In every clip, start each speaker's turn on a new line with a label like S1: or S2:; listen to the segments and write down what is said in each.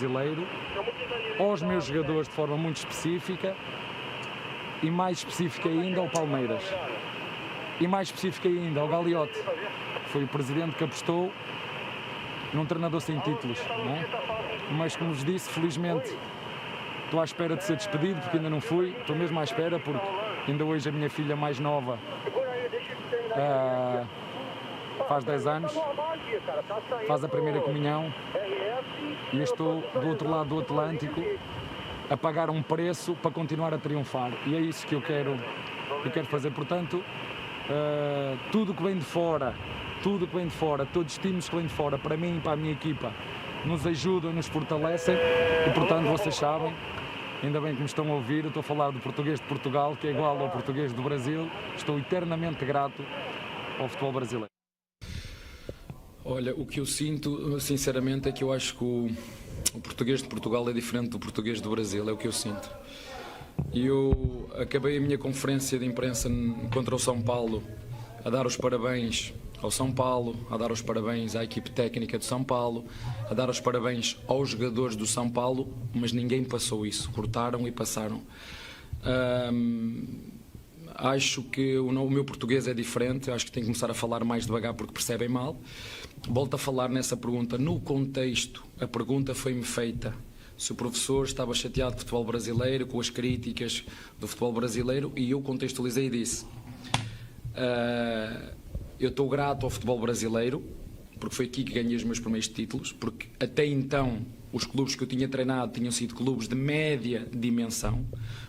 S1: brasileiro, aos meus jogadores de forma muito específica e mais específica ainda ao Palmeiras. E mais específica ainda ao Gagliotti, que foi o presidente que apostou num treinador sem títulos, não é? Mas como vos disse, felizmente estou à espera de ser despedido, porque ainda não fui, estou mesmo à espera, porque ainda hoje a minha filha mais nova faz 10 anos, faz a primeira comunhão e eu estou do outro lado do Atlântico a pagar um preço para continuar a triunfar, e é isso que eu quero fazer. Portanto, tudo que vem de fora, todos os times que vêm de fora, para mim e para a minha equipa, nos ajudam, nos fortalecem e, portanto, vocês sabem, ainda bem que me estão a ouvir, eu estou a falar do português de Portugal, que é igual ao português do Brasil, estou eternamente grato ao futebol brasileiro.
S2: Olha, o que eu sinto, sinceramente, é que eu acho que o português de Portugal é diferente do português do Brasil, é o que eu sinto. E eu acabei a minha conferência de imprensa contra o São Paulo a dar os parabéns ao São Paulo, a dar os parabéns à equipe técnica do São Paulo, a dar os parabéns aos jogadores do São Paulo, mas ninguém passou isso, cortaram e passaram. Acho que o meu português é diferente, acho que tenho que começar a falar mais devagar porque percebem mal. Volto a falar nessa pergunta, no contexto, a pergunta foi-me feita se o professor estava chateado com o futebol brasileiro, com as críticas do futebol brasileiro, e eu contextualizei e disse: eu estou grato ao futebol brasileiro, porque foi aqui que ganhei os meus primeiros títulos, porque até então os clubes que eu tinha treinado tinham sido clubes de média dimensão.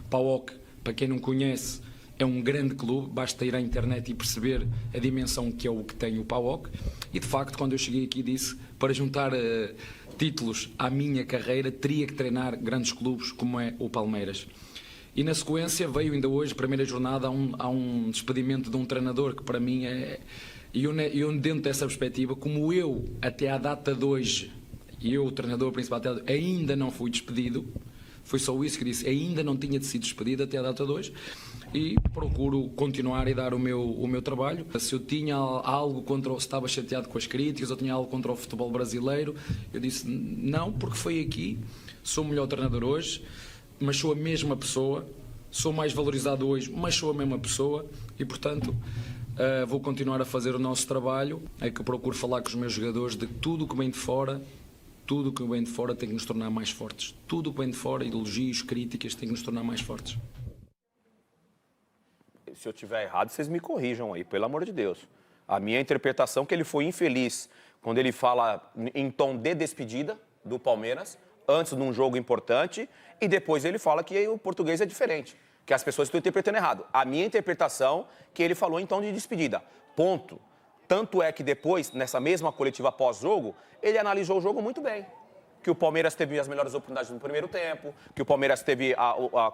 S2: PAOK, para quem não conhece, é um grande clube, basta ir à internet e perceber a dimensão que é o que tem o PAOK. E de facto, quando eu cheguei aqui, disse: para juntar títulos à minha carreira, teria que treinar grandes clubes como é o Palmeiras. E na sequência veio ainda hoje, primeira jornada, há um despedimento de um treinador que para mim é... E eu dentro dessa perspectiva, como eu até à data de hoje, e eu, o treinador principal, ainda não fui despedido, foi só isso que disse, ainda não tinha sido despedido até à data de hoje, e procuro continuar e dar o meu trabalho. Se eu tinha algo contra, se estava chateado com as críticas, ou tinha algo contra o futebol brasileiro, eu disse não, porque foi aqui, sou o melhor treinador hoje, mas sou a mesma pessoa, sou mais valorizado hoje, mas sou a mesma pessoa e, portanto, vou continuar a fazer o nosso trabalho. É que eu procuro falar com os meus jogadores de que tudo o que vem de fora, tem que nos tornar mais fortes. Tudo o que vem de fora, elogios, críticas, tem que nos tornar mais fortes.
S3: Se eu estiver errado, vocês me corrijam aí, pelo amor de Deus. A minha interpretação é que ele foi infeliz quando ele fala em tom de despedida do Palmeiras, antes de um jogo importante, e depois ele fala que o português é diferente, que as pessoas estão interpretando errado. A minha interpretação é que ele falou em tom de despedida, ponto. Tanto é que depois, nessa mesma coletiva pós-jogo, ele analisou o jogo muito bem. Que o Palmeiras teve as melhores oportunidades no primeiro tempo, que o Palmeiras teve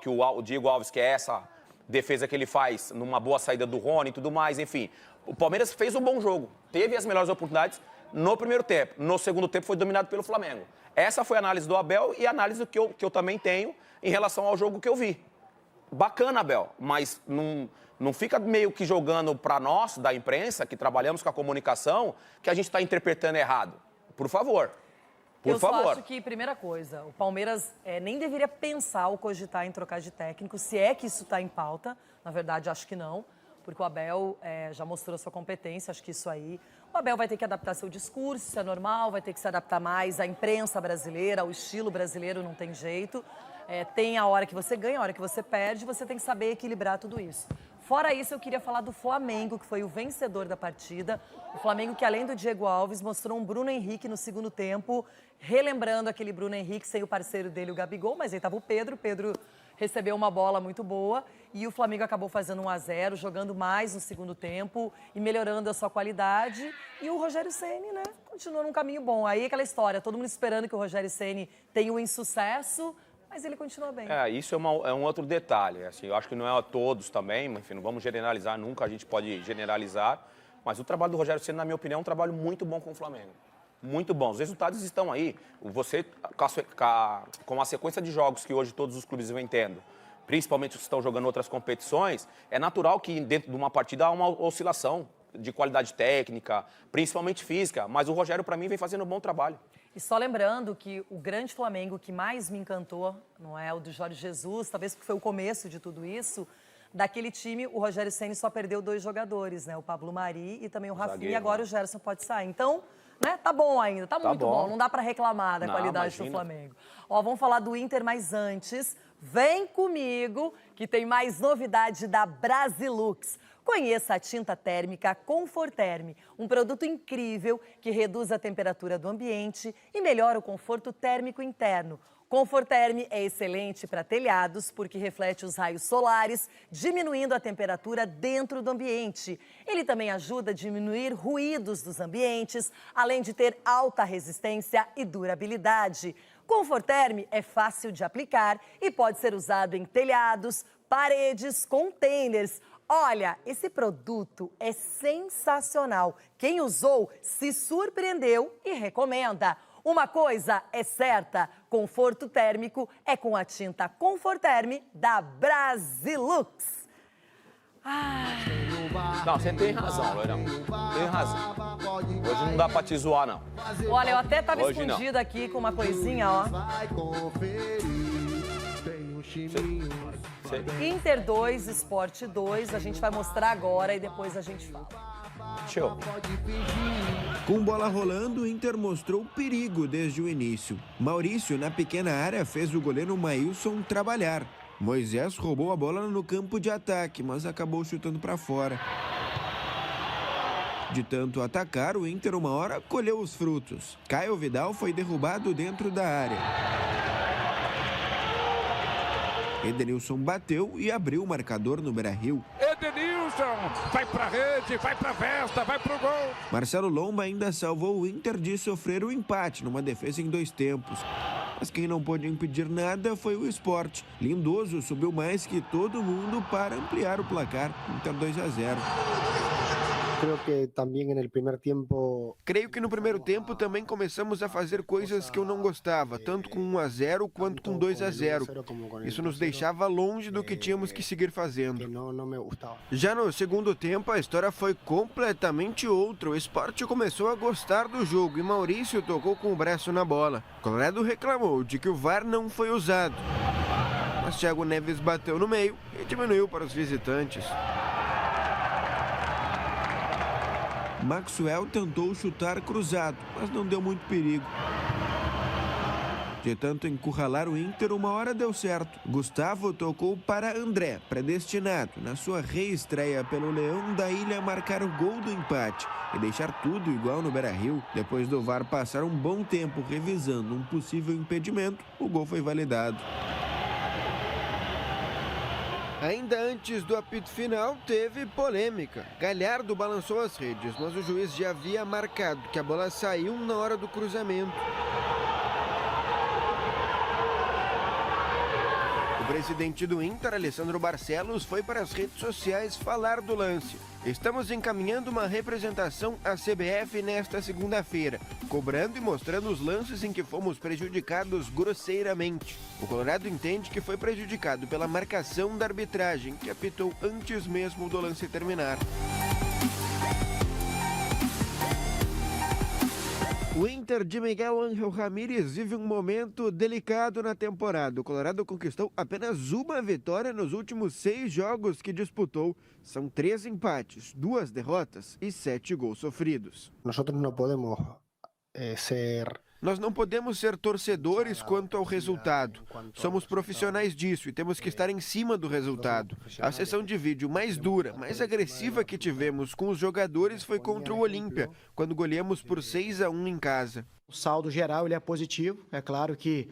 S3: que o Diego Alves, que é essa defesa que ele faz, numa boa saída do Rony e tudo mais, enfim. O Palmeiras fez um bom jogo, teve as melhores oportunidades no primeiro tempo. No segundo tempo foi dominado pelo Flamengo. Essa foi a análise do Abel e a análise que eu também tenho em relação ao jogo que eu vi. Bacana, Abel, mas não fica meio que jogando para nós, da imprensa, que trabalhamos com a comunicação, que a gente está interpretando errado. Por favor.
S4: Eu só acho que, primeira coisa, o Palmeiras nem deveria pensar ou cogitar em trocar de técnico, se é que isso está em pauta. Na verdade, acho que não, porque o Abel já mostrou sua competência, acho que isso aí... O Abel vai ter que adaptar seu discurso, isso é normal, vai ter que se adaptar mais à imprensa brasileira, ao estilo brasileiro, não tem jeito. Tem a hora que você ganha, a hora que você perde, você tem que saber equilibrar tudo isso. Fora isso, eu queria falar do Flamengo, que foi o vencedor da partida. O Flamengo que, além do Diego Alves, mostrou um Bruno Henrique no segundo tempo, relembrando aquele Bruno Henrique sem o parceiro dele, o Gabigol, mas aí estava o Pedro recebeu uma bola muito boa e o Flamengo acabou fazendo 1-0, jogando mais no segundo tempo e melhorando a sua qualidade. E o Rogério Ceni, né, continua num caminho bom. Aí aquela história, todo mundo esperando que o Rogério Ceni tenha um insucesso, mas ele continua bem.
S3: Isso é um outro detalhe. Assim, eu acho que não é a todos também, enfim, não vamos generalizar, nunca a gente pode generalizar. Mas o trabalho do Rogério Ceni, na minha opinião, é um trabalho muito bom com o Flamengo. Muito bom. Os resultados estão aí. Você, com a sequência de jogos que hoje todos os clubes vêm tendo, principalmente os que estão jogando outras competições, é natural que dentro de uma partida há uma oscilação de qualidade técnica, principalmente física. Mas o Rogério, para mim, vem fazendo um bom trabalho.
S4: E só lembrando que o grande Flamengo que mais me encantou, não é o do Jorge Jesus, talvez porque foi o começo de tudo isso, daquele time, o Rogério Ceni só perdeu 2 jogadores, né? O Pablo Mari e também o Rafinha, e agora o Gerson pode sair. Então, né, tá bom ainda, tá muito bom. Não dá para reclamar da qualidade do Flamengo. Ó, vamos falar do Inter, mas antes, vem comigo que tem mais novidade da Brasilux. Conheça a tinta térmica Conforterm, um produto incrível que reduz a temperatura do ambiente e melhora o conforto térmico interno. Conforterm é excelente para telhados porque reflete os raios solares, diminuindo a temperatura dentro do ambiente. Ele também ajuda a diminuir ruídos dos ambientes, além de ter alta resistência e durabilidade. Conforterm é fácil de aplicar e pode ser usado em telhados, paredes, containers. Olha, esse produto é sensacional. Quem usou se surpreendeu e recomenda. Uma coisa é certa, conforto térmico é com a tinta Conforterm da Brasilux.
S3: Não, você tem razão, Loirão. Tem razão. Hoje não dá pra te zoar, não.
S4: Olha, eu até tava
S3: Hoje
S4: escondida aqui com uma coisinha, ó. Inter 2, Sport 2, a gente vai mostrar agora e depois a gente fala.
S3: Show.
S5: Com bola rolando, o Inter mostrou perigo desde o início. Maurício, na pequena área, fez o goleiro Maílson trabalhar. Moisés roubou a bola no campo de ataque, mas acabou chutando para fora. De tanto atacar, o Inter uma hora colheu os frutos. Caio Vidal foi derrubado dentro da área. Edenilson bateu e abriu o marcador no Beira-Rio.
S6: Edenilson, vai pra rede, vai pra festa, vai pro gol.
S5: Marcelo Lomba ainda salvou o Inter de sofrer o empate numa defesa em 2 tempos. Mas quem não pôde impedir nada foi o Sport. Lindoso subiu mais que todo mundo para ampliar o placar. Inter 2-0.
S7: Creio que no primeiro tempo também começamos a fazer coisas que eu não gostava, tanto com 1-0 quanto com 2-0. Isso nos deixava longe do que tínhamos que seguir fazendo. Já no segundo tempo, a história foi completamente outra. O Sport começou a gostar do jogo e Maurício tocou com o braço na bola. Colorado reclamou de que o VAR não foi usado. Mas Thiago Neves bateu no meio e diminuiu para os visitantes.
S5: Maxwell tentou chutar cruzado, mas não deu muito perigo. De tanto encurralar o Inter, uma hora deu certo. Gustavo tocou para André, predestinado, na sua reestreia pelo Leão da Ilha, marcar o gol do empate e deixar tudo igual no Beira-Rio. Depois do VAR passar um bom tempo revisando um possível impedimento, o gol foi validado.
S7: Ainda antes do apito final, teve polêmica. Galhardo balançou as redes, mas o juiz já havia marcado que a bola saiu na hora do cruzamento. O presidente do Inter, Alessandro Barcelos, foi para as redes sociais falar do lance. Estamos encaminhando uma representação à CBF nesta segunda-feira, cobrando e mostrando os lances em que fomos prejudicados grosseiramente. O Colorado entende que foi prejudicado pela marcação da arbitragem, que apitou antes mesmo do lance terminar. O Inter de Miguel Ángel Ramírez vive um momento delicado na temporada. O Colorado conquistou apenas uma vitória nos últimos 6 jogos que disputou. São 3 empates, 2 derrotas e 7 gols sofridos. Nós não podemos ser torcedores quanto ao resultado. Somos profissionais disso e temos que estar em cima do resultado. A sessão de vídeo mais dura, mais agressiva que tivemos com os jogadores foi contra o Olímpia, quando goleamos por 6-1 em casa.
S8: O saldo geral ele é positivo, é claro que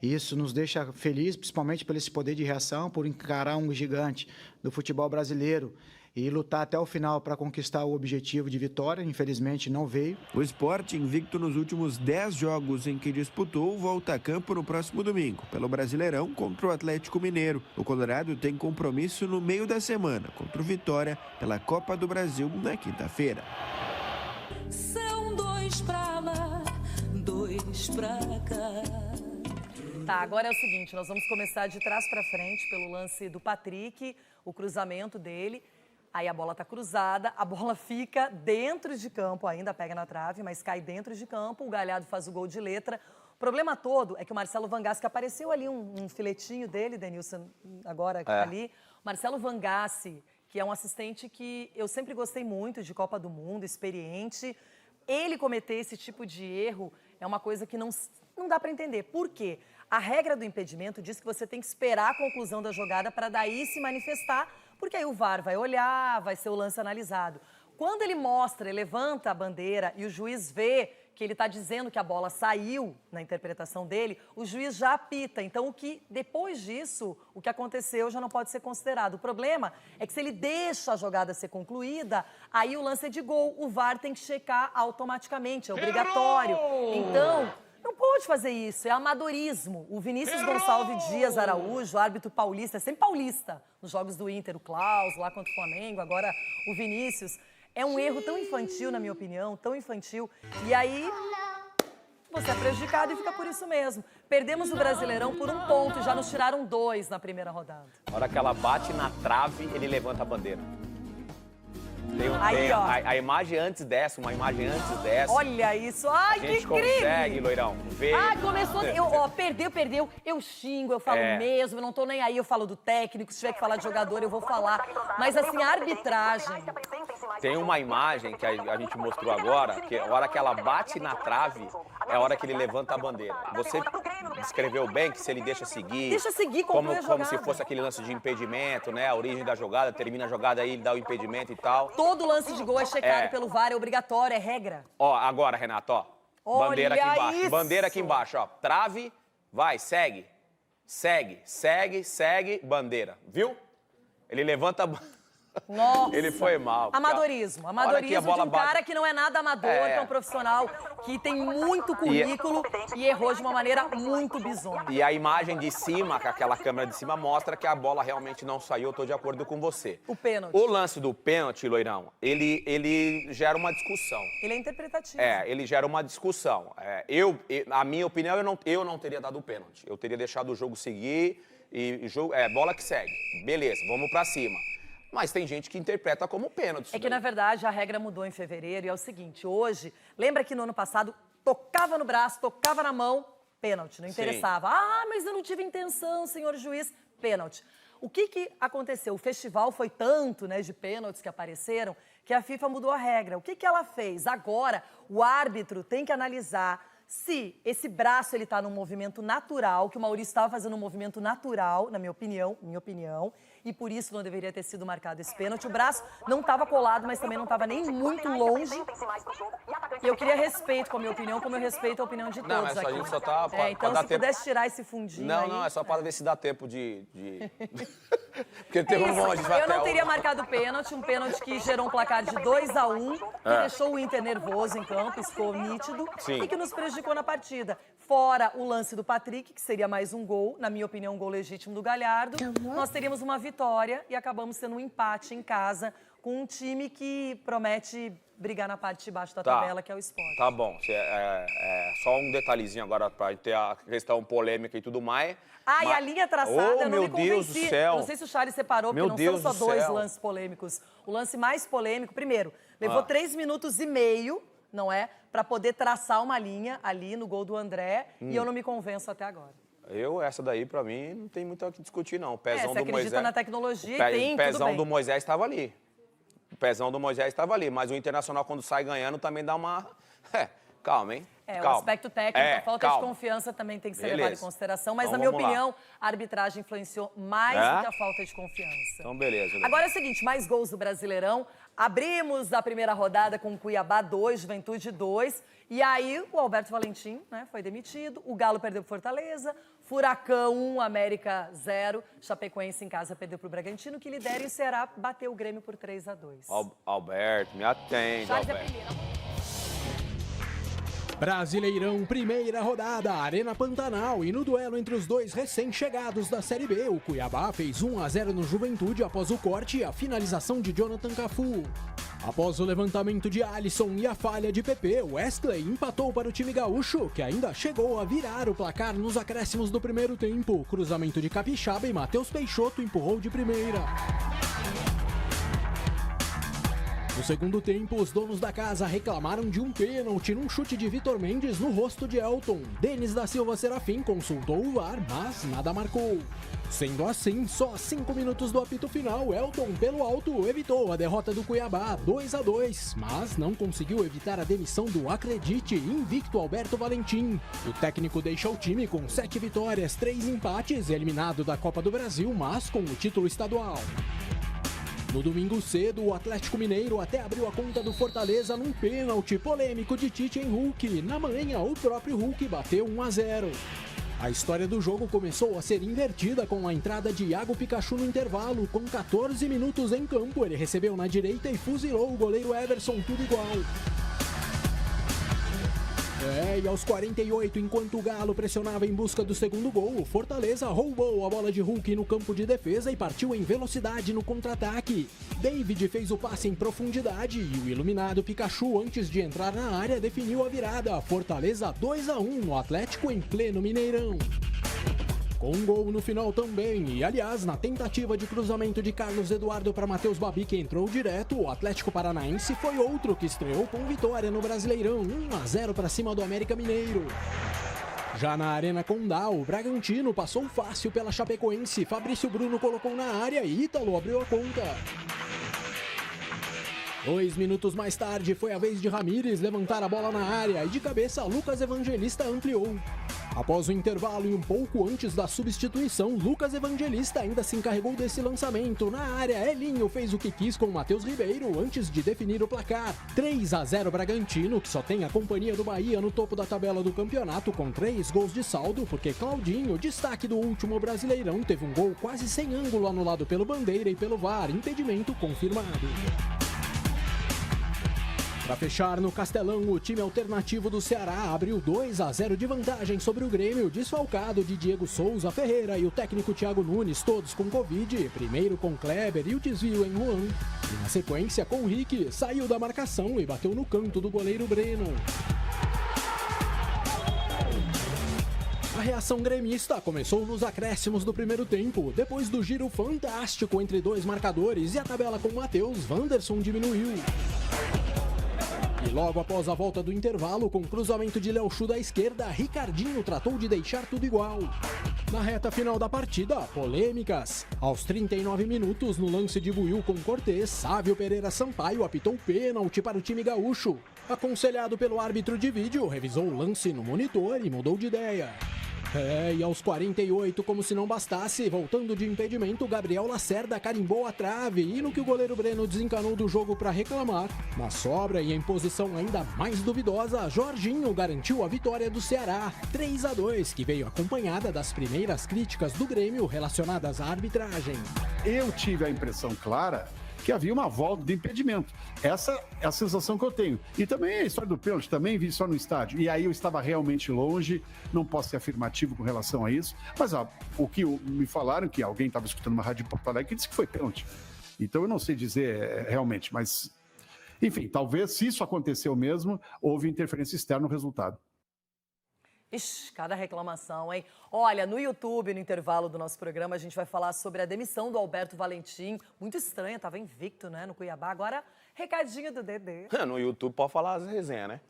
S8: isso nos deixa felizes, principalmente por esse poder de reação, por encarar um gigante do futebol brasileiro e lutar até o final para conquistar o objetivo de vitória. Infelizmente não veio.
S5: O Sport, invicto nos últimos 10 jogos em que disputou, volta a campo no próximo domingo, pelo Brasileirão contra o Atlético Mineiro. O Colorado tem compromisso no meio da semana contra o Vitória pela Copa do Brasil na quinta-feira.
S9: São 2 pra lá, 2 pra cá.
S4: Tá, agora é o seguinte, nós vamos começar de trás para frente pelo lance do Patrick, o cruzamento dele. Aí a bola tá cruzada, a bola fica dentro de campo ainda, pega na trave, mas cai dentro de campo, o Galhardo faz o gol de letra. O problema todo é que o Marcelo Vangassi, que apareceu ali um filetinho dele, Denilson, agora ali. Marcelo Vangassi, que é um assistente que eu sempre gostei muito de Copa do Mundo, experiente. Ele cometer esse tipo de erro é uma coisa que não dá para entender. Por quê? A regra do impedimento diz que você tem que esperar a conclusão da jogada para daí se manifestar, porque aí o VAR vai olhar, vai ser o lance analisado. Quando ele mostra, ele levanta a bandeira e o juiz vê que ele está dizendo que a bola saiu na interpretação dele, o juiz já apita. Então, depois disso, o que aconteceu já não pode ser considerado. O problema é que se ele deixa a jogada ser concluída, aí o lance é de gol. O VAR tem que checar automaticamente, é obrigatório. Então, não pode fazer isso, é amadorismo. O Vinícius Gonçalves Dias Araújo, árbitro paulista, é sempre paulista, nos jogos do Inter, o Klaus, lá contra o Flamengo, agora o Vinícius. É um erro tão infantil, na minha opinião, tão infantil. E aí, você é prejudicado e fica por isso mesmo. Perdemos o Brasileirão por 1 ponto, já nos tiraram 2 na primeira rodada.
S3: Na hora que ela bate na trave, ele levanta a bandeira.
S4: Aí, ó.
S3: A imagem antes dessa, uma imagem antes dessa.
S4: Olha isso, ai, que incrível!
S3: A gente consegue, Loirão, ver.
S4: Ai, começou, perdeu, eu xingo, eu falo mesmo, eu não tô nem aí, eu falo do técnico, se tiver que falar de jogador, eu vou falar. Mas assim, a arbitragem...
S3: Tem uma imagem que a gente mostrou agora, que a hora que ela bate na trave, é a hora que ele levanta a bandeira. Você descreveu bem que se ele deixa seguir...
S4: Deixa seguir,
S3: como se fosse aquele lance de impedimento, né? A origem da jogada, termina a jogada aí, ele dá o impedimento e tal.
S4: Todo lance de gol é checado pelo VAR, é obrigatório, é regra.
S3: Ó, agora, Renato, ó.
S4: Olha
S3: bandeira aqui embaixo.
S4: Isso.
S3: Bandeira aqui embaixo, ó. Trave, vai, segue. Segue, bandeira. Viu? Ele levanta a...
S4: Nossa.
S3: Ele foi mal.
S4: Amadorismo. Amadorismo de um cara que não é nada amador, que é um profissional que tem muito currículo e errou de uma maneira muito bizonha.
S3: E a imagem de cima, com aquela câmera de cima, mostra que a bola realmente não saiu. Eu tô de acordo com você.
S4: O pênalti.
S3: O lance do pênalti, Loirão, ele gera uma discussão.
S4: Ele é interpretativo.
S3: Ele gera uma discussão. A minha opinião, eu não teria dado o pênalti. Eu teria deixado o jogo seguir e bola que segue. Beleza, vamos pra cima. Mas tem gente que interpreta como pênalti.
S4: É que, na verdade, a regra mudou em fevereiro e é o seguinte, hoje, lembra que no ano passado, tocava no braço, tocava na mão, pênalti, não interessava. Sim. Ah, mas eu não tive intenção, senhor juiz, pênalti. O que aconteceu? O festival foi tanto, né, de pênaltis que apareceram, que a FIFA mudou a regra. O que ela fez? Agora, o árbitro tem que analisar se esse braço ele está num movimento natural, que o Maurício estava fazendo um movimento natural, na minha opinião, e por isso não deveria ter sido marcado esse pênalti. O braço não estava colado, mas também não estava nem muito longe. E eu queria respeito com a minha opinião, como eu respeito a opinião de todos aqui.
S3: A gente só tá
S4: então, se pudesse tirar esse fundinho
S3: Não, é só para ver se dá tempo de... Porque tem
S4: eu não teria marcado o pênalti, um pênalti que gerou um placar de 2-1, que deixou o Inter nervoso em campo, isso ficou nítido, e que nos prejudicou na partida. Fora o lance do Patrick, que seria mais um gol, na minha opinião, um gol legítimo do Galhardo, nós teríamos uma vitória e acabamos tendo um empate em casa com um time que promete brigar na parte de baixo da tabela, que é o Sport.
S3: Tá bom. Só um detalhezinho agora para ter a questão polêmica e tudo mais.
S4: E a linha traçada, eu não me convenci.
S3: Deus do céu.
S4: Eu não sei se o Charles separou, porque não são só 2 lances polêmicos. O lance mais polêmico, primeiro, levou 3 minutos e meio, não é? Para poder traçar uma linha ali no gol do André, e eu não me convenço até agora.
S3: Essa daí, pra mim, não tem muito o que discutir, não. O
S4: pezão
S3: do
S4: acredita
S3: Moisés,
S4: na tecnologia e tem,
S3: o pezão do Moisés estava ali. O pezão do Moisés estava ali. Mas o Internacional, quando sai ganhando, também dá uma... calma, hein?
S4: O aspecto técnico, a falta de confiança também tem que ser levado em consideração. Mas, na minha opinião, a arbitragem influenciou mais do que a falta de confiança.
S3: Então, beleza.
S4: Agora é o seguinte, mais gols do Brasileirão. Abrimos a primeira rodada com Cuiabá 2, Juventude 2. E aí, o Alberto Valentim, né, foi demitido. O Galo perdeu pro Fortaleza. Furacão 1, América 0. Chapecoense em casa perdeu pro Bragantino, que lidera, e o Ceará bateu o Grêmio por 3-2.
S3: Alberto, me atende, Alberto.
S10: Brasileirão, primeira rodada, Arena Pantanal, e no duelo entre os dois recém-chegados da Série B, o Cuiabá fez 1-0 no Juventude após o corte e a finalização de Jonathan Cafu. Após o levantamento de Alisson e a falha de PP, Wesley empatou para o time gaúcho, que ainda chegou a virar o placar nos acréscimos do primeiro tempo. Cruzamento de Capixaba e Matheus Peixoto empurrou de primeira. No segundo tempo, os donos da casa reclamaram de um pênalti num chute de Vitor Mendes no rosto de Elton. Denis da Silva Serafim consultou o VAR, mas nada marcou. Sendo assim, só 5 minutos do apito final, Elton, pelo alto, evitou a derrota do Cuiabá 2-2, mas não conseguiu evitar a demissão do, acredite, invicto Alberto Valentim. O técnico deixa o time com 7 vitórias, 3 empates, eliminado da Copa do Brasil, mas com o título estadual. No domingo cedo, o Atlético Mineiro até abriu a conta do Fortaleza num pênalti polêmico de Tite em Hulk. Na manhã, o próprio Hulk bateu 1-0. A história do jogo começou a ser invertida com a entrada de Iago Pikachu no intervalo. Com 14 minutos em campo, ele recebeu na direita e fuzilou o goleiro Everson, tudo igual. E aos 48, enquanto o Galo pressionava em busca do segundo gol, o Fortaleza roubou a bola de Hulk no campo de defesa e partiu em velocidade no contra-ataque. David fez o passe em profundidade e o iluminado Pikachu, antes de entrar na área, definiu a virada. Fortaleza 2-1 no Atlético em pleno Mineirão. Com um gol no final também, e aliás, na tentativa de cruzamento de Carlos Eduardo para Matheus Babi, que entrou direto, o Atlético Paranaense foi outro que estreou com vitória no Brasileirão, 1-0 para cima do América Mineiro. Já na Arena Condá, o Bragantino passou fácil pela Chapecoense, Fabrício Bruno colocou na área e Ítalo abriu a conta. 2 minutos mais tarde, foi a vez de Ramírez levantar a bola na área e de cabeça, Lucas Evangelista ampliou. Após o intervalo e um pouco antes da substituição, Lucas Evangelista ainda se encarregou desse lançamento. Na área, Elinho fez o que quis com Matheus Ribeiro antes de definir o placar. 3-0 Bragantino, que só tem a companhia do Bahia no topo da tabela do campeonato com 3 gols de saldo, porque Claudinho, destaque do último Brasileirão, teve um gol quase sem ângulo anulado pelo Bandeira e pelo VAR, impedimento confirmado. Para fechar no Castelão, o time alternativo do Ceará abriu 2-0 de vantagem sobre o Grêmio, desfalcado de Diego Souza Ferreira e o técnico Thiago Nunes, todos com Covid, primeiro com Kleber e o desvio em Juan. E na sequência, com o Rick, saiu da marcação e bateu no canto do goleiro Breno. A reação gremista começou nos acréscimos do primeiro tempo, depois do giro fantástico entre 2 marcadores e a tabela com Matheus, Wanderson diminuiu. E logo após a volta do intervalo, com cruzamento de Léo Chu da esquerda, Ricardinho tratou de deixar tudo igual. Na reta final da partida, polêmicas. Aos 39 minutos, no lance de Buiu com Cortez, Sávio Pereira Sampaio apitou pênalti para o time gaúcho. Aconselhado pelo árbitro de vídeo, revisou o lance no monitor e mudou de ideia. E aos 48, como se não bastasse, voltando de impedimento, Gabriel Lacerda carimbou a trave e no que o goleiro Breno desencanou do jogo para reclamar, na sobra e em posição ainda mais duvidosa, Jorginho garantiu a vitória do Ceará, 3-2, que veio acompanhada das primeiras críticas do Grêmio relacionadas à arbitragem.
S11: Eu tive a impressão clara que havia uma volta de impedimento. Essa é a sensação que eu tenho. E também a história do pênalti, também vi só no estádio. E aí eu estava realmente longe, não posso ser afirmativo com relação a isso. Mas o que me falaram, que alguém estava escutando uma rádio de Porto Alegre, que disse que foi pênalti. Então eu não sei dizer realmente, mas... Enfim, talvez se isso aconteceu mesmo, houve interferência externa no resultado.
S4: Ixi, cada reclamação, hein? Olha, no YouTube, no intervalo do nosso programa, a gente vai falar sobre a demissão do Alberto Valentim. Muito estranha, tava invicto, né, no Cuiabá. Agora, recadinho do Dedê.
S3: No YouTube pode falar as resenhas, né?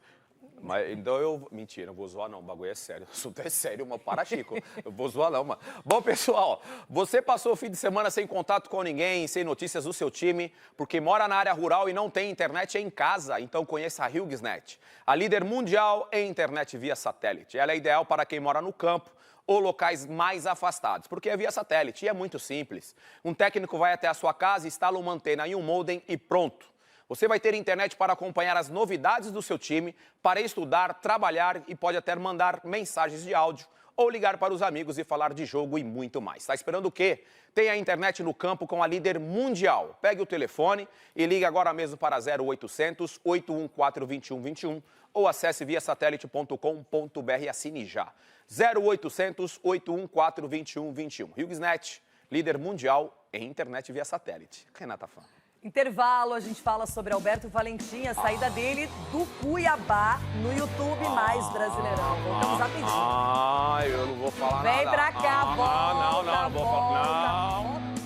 S3: Mas, então eu... Mentira, não vou zoar não, o bagulho é sério. O assunto é sério, mano. Para, Chico. Eu vou zoar não, mano. Bom, pessoal, você passou o fim de semana sem contato com ninguém, sem notícias do seu time, porque mora na área rural e não tem internet em casa. Então conheça a HughesNet, a líder mundial em internet via satélite. Ela é ideal para quem mora no campo ou locais mais afastados, porque é via satélite e é muito simples. Um técnico vai até a sua casa, instala uma antena e um modem e pronto. Você vai ter internet para acompanhar as novidades do seu time, para estudar, trabalhar e pode até mandar mensagens de áudio ou ligar para os amigos e falar de jogo e muito mais. Está esperando o quê? Tem a internet no campo com a líder mundial. Pegue o telefone e ligue agora mesmo para 0800 814 2121 ou acesse via satélite.com.br e assine já. 0800 814 2121. HughesNet, líder mundial em internet via satélite. Renata Fã.
S4: Intervalo, a gente fala sobre Alberto Valentim, a saída dele do Cuiabá no YouTube mais Brasileirão. Voltamos rapidinho.
S3: Eu não vou falar nada.
S4: Vem pra cá, volta,
S3: não vou falar. Não.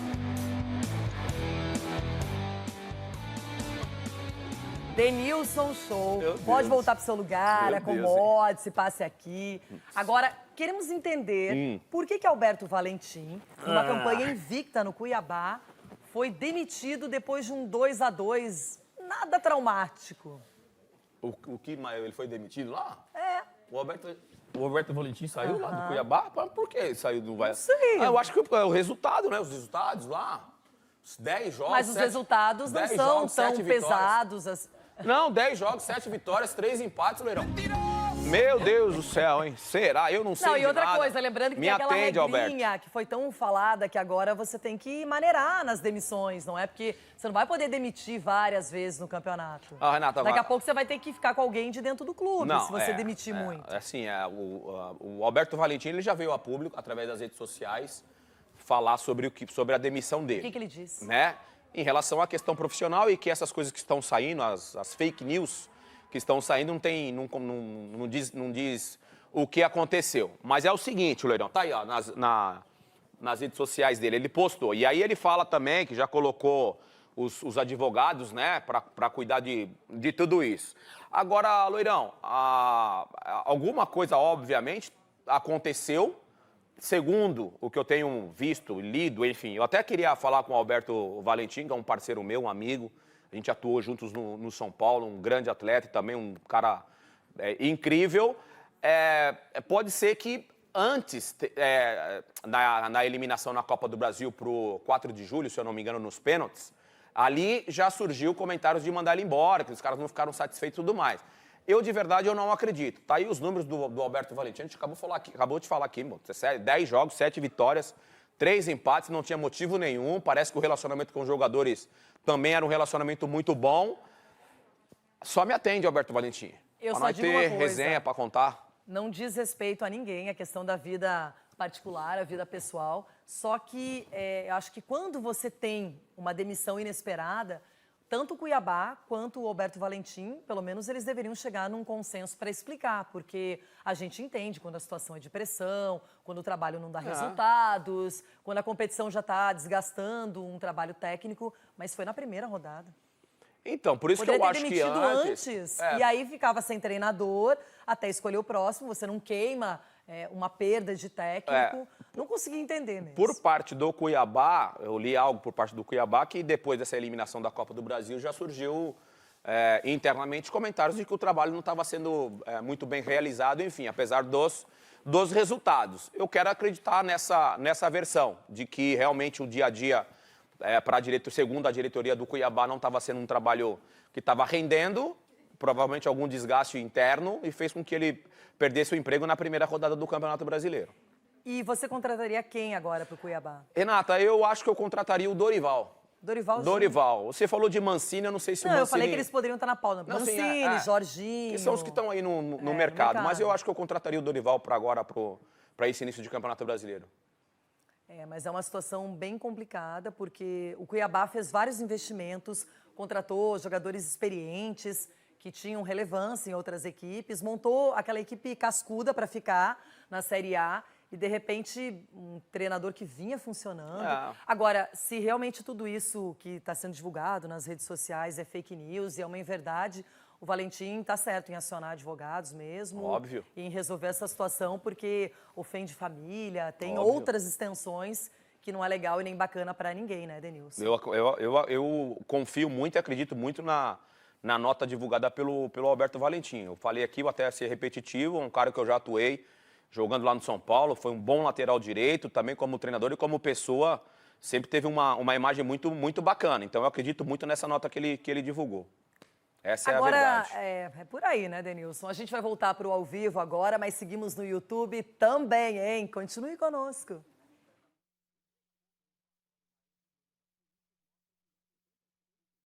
S4: Denilson Show.
S3: Meu
S4: Pode
S3: Deus.
S4: voltar pro seu lugar,
S3: Meu
S4: acomode-se, passe aqui. Agora, queremos entender por que Alberto Valentim, numa campanha invicta no Cuiabá, foi demitido depois de um 2-2 nada traumático.
S3: O que ele foi demitido lá?
S4: É.
S3: O Alberto Valentim saiu lá do Cuiabá? Por que ele saiu do Vai?
S4: Não sei.
S3: Eu acho que é o resultado, né? Os resultados lá. Os 10 jogos.
S4: Mas os resultados não são tão pesados assim.
S3: Não, 10 jogos, 7 vitórias, 3 empates, Loirão. Meu Deus do céu, hein? Será? Eu não sei.
S4: Não, e outra
S3: nada.
S4: coisa, lembrando que
S3: Me
S4: tem aquela
S3: atende,
S4: regrinha
S3: Alberto.
S4: que foi tão falada que agora você tem que maneirar nas demissões, não é? Porque você não vai poder demitir várias vezes no campeonato.
S3: Ah, Renata,
S4: Daqui a pouco você vai ter que ficar com alguém de dentro do clube,
S3: não,
S4: se você demitir muito.
S3: Assim, o Alberto Valentim ele já veio a público, através das redes sociais, falar sobre a demissão dele.
S4: O que ele disse?
S3: Né? Em relação à questão profissional e que essas coisas que estão saindo, as fake news que estão saindo, não diz o que aconteceu. Mas é o seguinte, Loirão, tá aí, ó, nas redes sociais dele, ele postou. E aí ele fala também que já colocou os advogados, né, para cuidar de tudo isso. Agora, Loirão, alguma coisa, obviamente, aconteceu. Segundo o que eu tenho visto, lido, enfim, eu até queria falar com o Alberto Valentim, que é um parceiro meu, um amigo. A gente atuou juntos no São Paulo, um grande atleta e também um cara incrível. Pode ser que antes, na eliminação na Copa do Brasil para o 4 de julho, se eu não me engano, nos pênaltis, ali já surgiu comentários de mandar ele embora, que os caras não ficaram satisfeitos e tudo mais. Eu, de verdade, eu não acredito. Tá aí os números do Alberto Valentim. A gente acabou de falar aqui, 10 jogos, 7 vitórias, 3 empates, não tinha motivo nenhum. Parece que o relacionamento com os jogadores também era um relacionamento muito bom. Só me atende, Alberto Valentim.
S4: Eu
S3: pra
S4: só
S3: nós
S4: digo
S3: ter
S4: uma coisa.
S3: resenha pra contar.
S4: Não diz respeito a ninguém, a questão da vida particular, a vida pessoal. Só que eu acho que quando você tem uma demissão inesperada, tanto o Cuiabá quanto o Alberto Valentim, pelo menos eles deveriam chegar num consenso para explicar, porque a gente entende quando a situação é de pressão, quando o trabalho não dá resultados, quando a competição já está desgastando um trabalho técnico, mas foi na primeira rodada.
S3: Então, por isso
S4: Poderia
S3: que eu
S4: ter
S3: acho que
S4: demitido antes, e aí ficava sem treinador, até escolher o próximo, você não queima uma perda de técnico. Não consegui entender mesmo.
S3: Por parte do Cuiabá, eu li algo por parte do Cuiabá, que depois dessa eliminação da Copa do Brasil já surgiu internamente comentários de que o trabalho não estava sendo muito bem realizado, enfim, apesar dos resultados. Eu quero acreditar nessa versão, de que realmente o dia a dia, segundo a diretoria do Cuiabá, não estava sendo um trabalho que estava rendendo, provavelmente algum desgaste interno, e fez com que ele perdesse o emprego na primeira rodada do Campeonato Brasileiro.
S4: E você contrataria quem agora para o Cuiabá?
S3: Renata, eu acho que eu contrataria o Dorival.
S4: Dorival?
S3: Você falou de Mancini, eu não sei se o
S4: Não,
S3: Mancini...
S4: eu falei que eles poderiam estar na pauta. Mancini, Jorginho...
S3: Que são os que estão aí no mercado. Mas eu acho que eu contrataria o Dorival para esse início de Campeonato Brasileiro.
S4: Mas é uma situação bem complicada, porque o Cuiabá fez vários investimentos, contratou jogadores experientes, que tinham relevância em outras equipes, montou aquela equipe cascuda para ficar na Série A e, de repente, um treinador que vinha funcionando. Agora, se realmente tudo isso que está sendo divulgado nas redes sociais é fake news e é uma inverdade, o Valentim está certo em acionar advogados mesmo.
S3: Óbvio.
S4: E em resolver essa situação, porque ofende família, tem outras extensões que não é legal e nem bacana para ninguém, né, Denilson?
S3: Eu confio muito e acredito muito na nota divulgada pelo Alberto Valentim. Eu falei aqui, vou até ser repetitivo, um cara que eu já atuei jogando lá no São Paulo, foi um bom lateral direito, também como treinador e como pessoa, sempre teve uma imagem muito, muito bacana. Então eu acredito muito nessa nota que ele divulgou. Essa
S4: agora,
S3: é a verdade.
S4: É por aí, né, Denilson? A gente vai voltar para o ao vivo agora, mas seguimos no YouTube também, hein? Continue conosco.